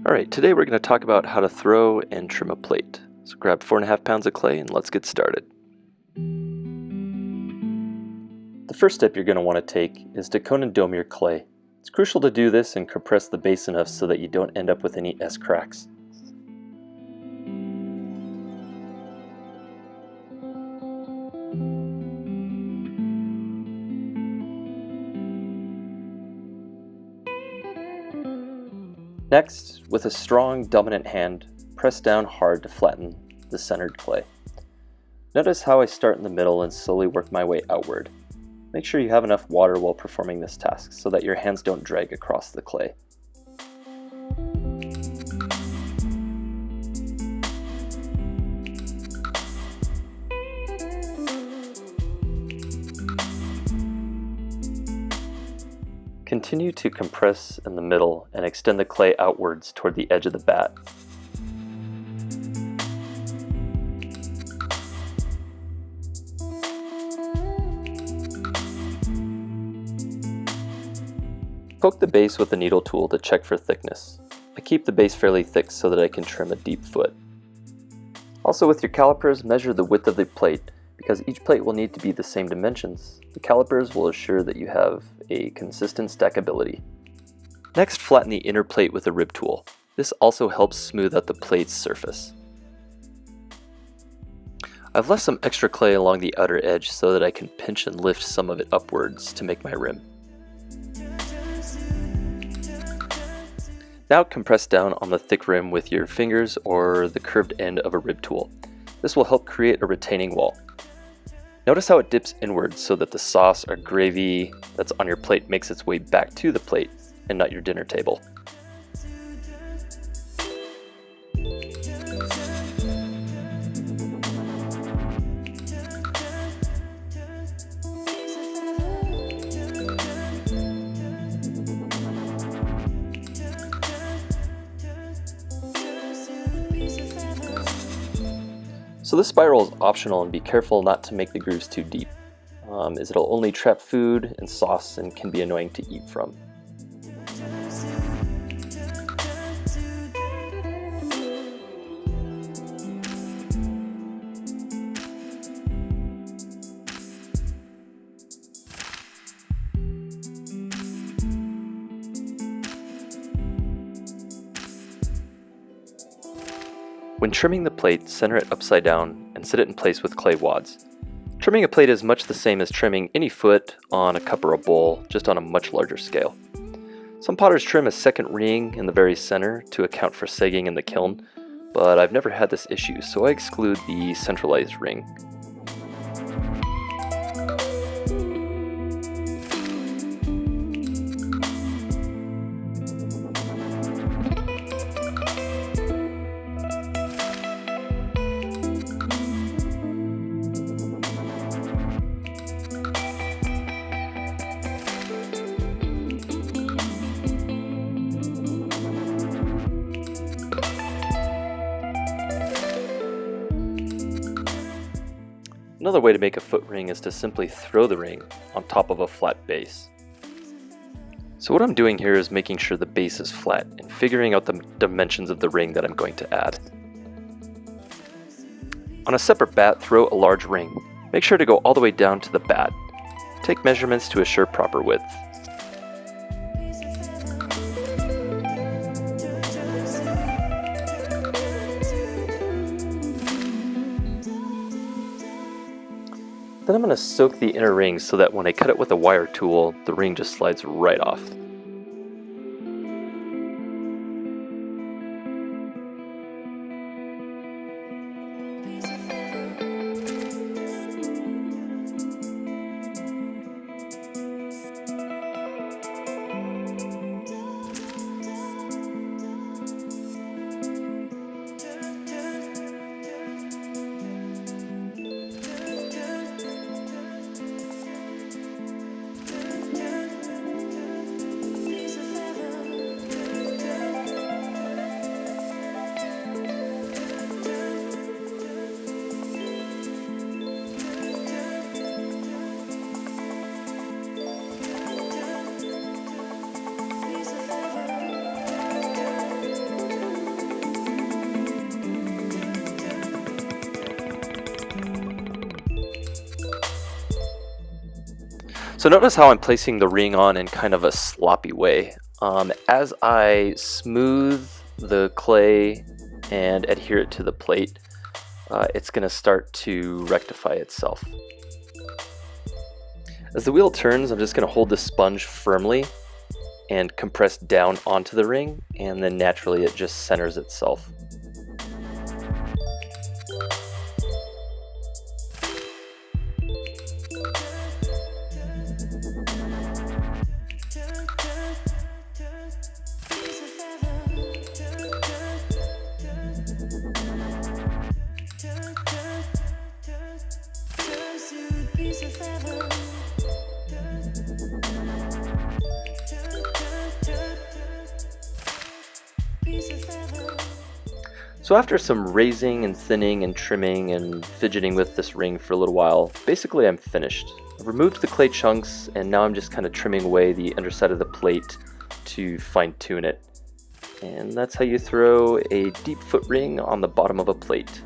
Alright, today we're going to talk about how to throw and trim a plate. So grab 4.5 pounds of clay and let's get started. The first step you're going to want to take is to cone and dome your clay. It's crucial to do this and compress the base enough so that you don't end up with any S-cracks. Next, with a strong dominant hand, press down hard to flatten the centered clay. Notice how I start in the middle and slowly work my way outward. Make sure you have enough water while performing this task so that your hands don't drag across the clay. Continue to compress in the middle and extend the clay outwards toward the edge of the bat. Poke the base with a needle tool to check for thickness. I keep the base fairly thick so that I can trim a deep foot. Also, with your calipers, measure the width of the plate. Because each plate will need to be the same dimensions, the calipers will assure that you have a consistent stackability. Next, flatten the inner plate with a rib tool. This also helps smooth out the plate's surface. I've left some extra clay along the outer edge so that I can pinch and lift some of it upwards to make my rim. Now compress down on the thick rim with your fingers or the curved end of a rib tool. This will help create a retaining wall. Notice how it dips inwards so that the sauce or gravy that's on your plate makes its way back to the plate and not your dinner table. So this spiral is optional, and be careful not to make the grooves too deep, as it'll only trap food and sauce and can be annoying to eat from. When trimming the plate, center it upside down and set it in place with clay wads. Trimming a plate is much the same as trimming any foot on a cup or a bowl, just on a much larger scale. Some potters trim a second ring in the very center to account for sagging in the kiln, but I've never had this issue, so I exclude the centralized ring. Another way to make a foot ring is to simply throw the ring on top of a flat base. So what I'm doing here is making sure the base is flat and figuring out the dimensions of the ring that I'm going to add. On a separate bat, throw a large ring. Make sure to go all the way down to the bat. Take measurements to assure proper width. Then I'm going to soak the inner ring so that when I cut it with a wire tool, the ring just slides right off. So notice how I'm placing the ring on in kind of a sloppy way. As I smooth the clay and adhere it to the plate, it's going to start to rectify itself. As the wheel turns, I'm just going to hold the sponge firmly and compress down onto the ring, and then naturally it just centers itself. So after some raising and thinning and trimming and fidgeting with this ring for a little while, basically I'm finished. I've removed the clay chunks and now I'm just kind of trimming away the underside of the plate to fine tune it. And that's how you throw a deep foot ring on the bottom of a plate.